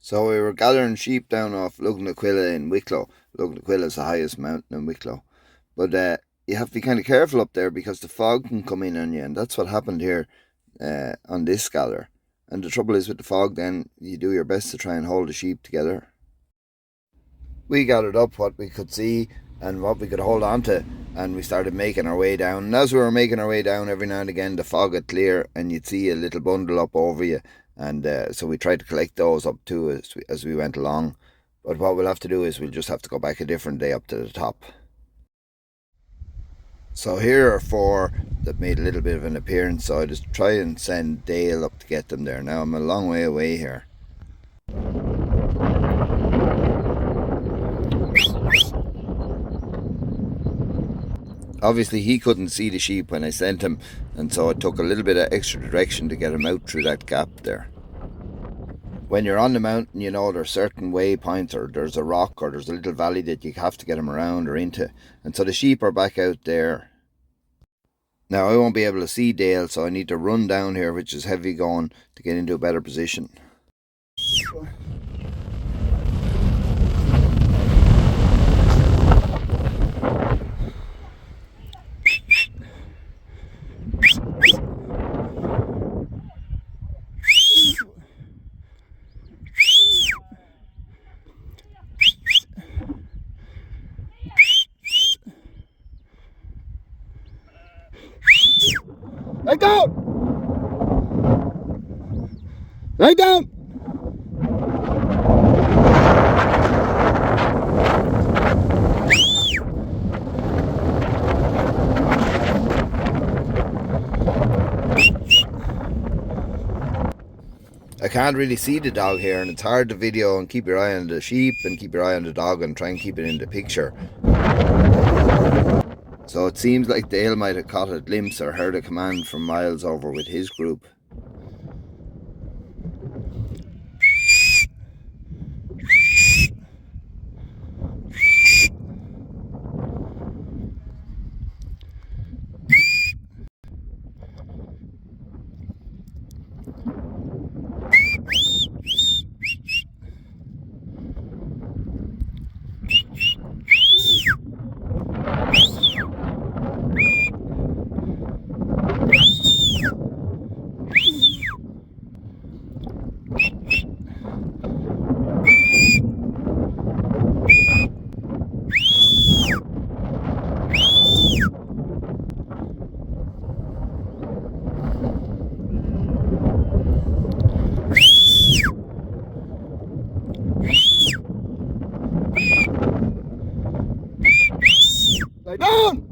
So we were gathering sheep down off Lugnaquilla in Wicklow. Lugnaquilla is the highest mountain in Wicklow. But you have to be kind of careful up there because the fog can come in on you, and that's what happened here on this gather. And the trouble is with the fog, then you do your best to try and hold the sheep together. We gathered up what we could see and what we could hold on to, and we started making our way down. And as we were making our way down, every now and again the fog would clear and you'd see a little bundle up over you. And so we tried to collect those up too as we went along. But what we'll have to do is we'll just have to go back a different day up to the top. So here are four that made a little bit of an appearance. So I just try and send Dale up to get them there. Now I'm a long way away here. Obviously he couldn't see the sheep when I sent him, and so it took a little bit of extra direction to get him out through that gap there. When you're on the mountain, you know there's certain waypoints, or there's a rock, or there's a little valley that you have to get them around or into, and so the sheep are back out there. Now I won't be able to see Dale, so I need to run down here, which is heavy going, to get into a better position. Lie down! Lie down! I can't really see the dog here, and it's hard to video and keep your eye on the sheep and keep your eye on the dog and try and keep it in the picture. So it seems like Dale might have caught a glimpse or heard a command from miles over with his group. Lie down!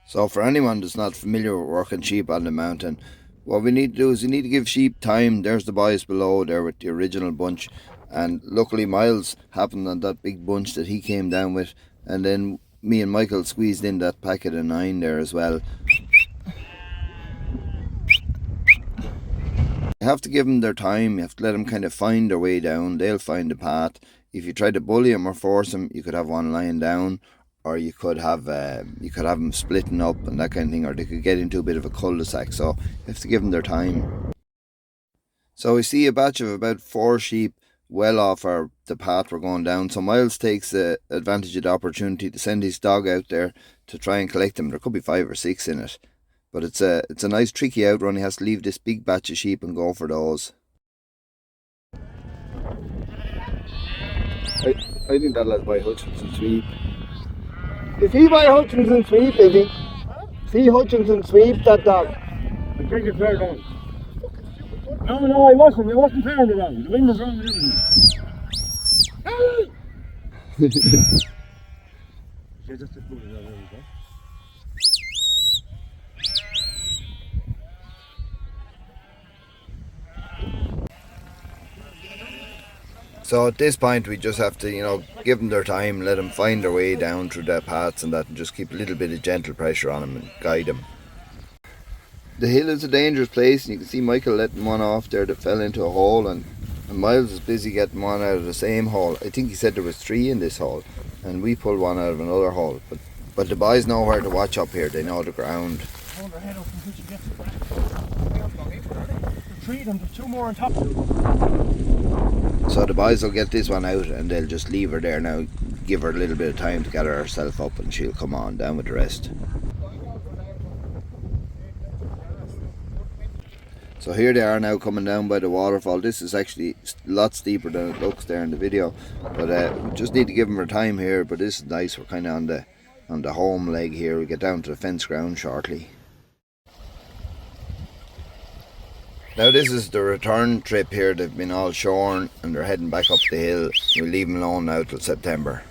So for anyone that's not familiar with working sheep on the mountain, what we need to do is we need to give sheep time. There's the boys below there with the original bunch, and luckily Miles happened on that big bunch that he came down with, and then me and Michael squeezed in that packet of 9 there as well. You have to give them their time. You have to let them kind of find their way down. They'll find the path. If you try to bully them or force them, you could have one lying down, or you could have them splitting up and that kind of thing, or they could get into a bit of a cul-de-sac. So you have to give them their time. So we see a batch of about 4 sheep well off the path we're going down. So Miles takes advantage of the opportunity to send his dog out there to try and collect them. There could be 5 or 6 in it, but it's a nice tricky outrun. He has to leave this big batch of sheep and go for those. I think that'll let by Hutchinson sweep. Is he by Hutchinson sweep, is he? Is he Hutchinson sweep, that dog? I think it's fair down. No, I wasn't fair on the dog. The wind was wrong and everything. So at this point we just have to, give them their time, let them find their way down through their paths and that, and just keep a little bit of gentle pressure on them and guide them. the hill is a dangerous place, and you can see Michael letting one off there that fell into a hole, and Miles is busy getting one out of the same hole. I think he said there was 3 in this hole, and we pulled one out of another hole. But the boys know where to watch up here. They know the ground. Hold their head up until she gets it back. There's 3 of them, there's 2 more on top. So the boys will get this one out, and they'll just leave her there now. Give her a little bit of time to gather herself up, and she'll come on down with the rest. So here they are now coming down by the waterfall. This is actually a lot steeper than it looks there in the video, but we just need to give them her time here. But this is nice. We're kind of on the home leg here. We get down to the fence ground shortly. Now this is the return trip here. They've been all shorn and they're heading back up the hill. We'll leave them alone now till September.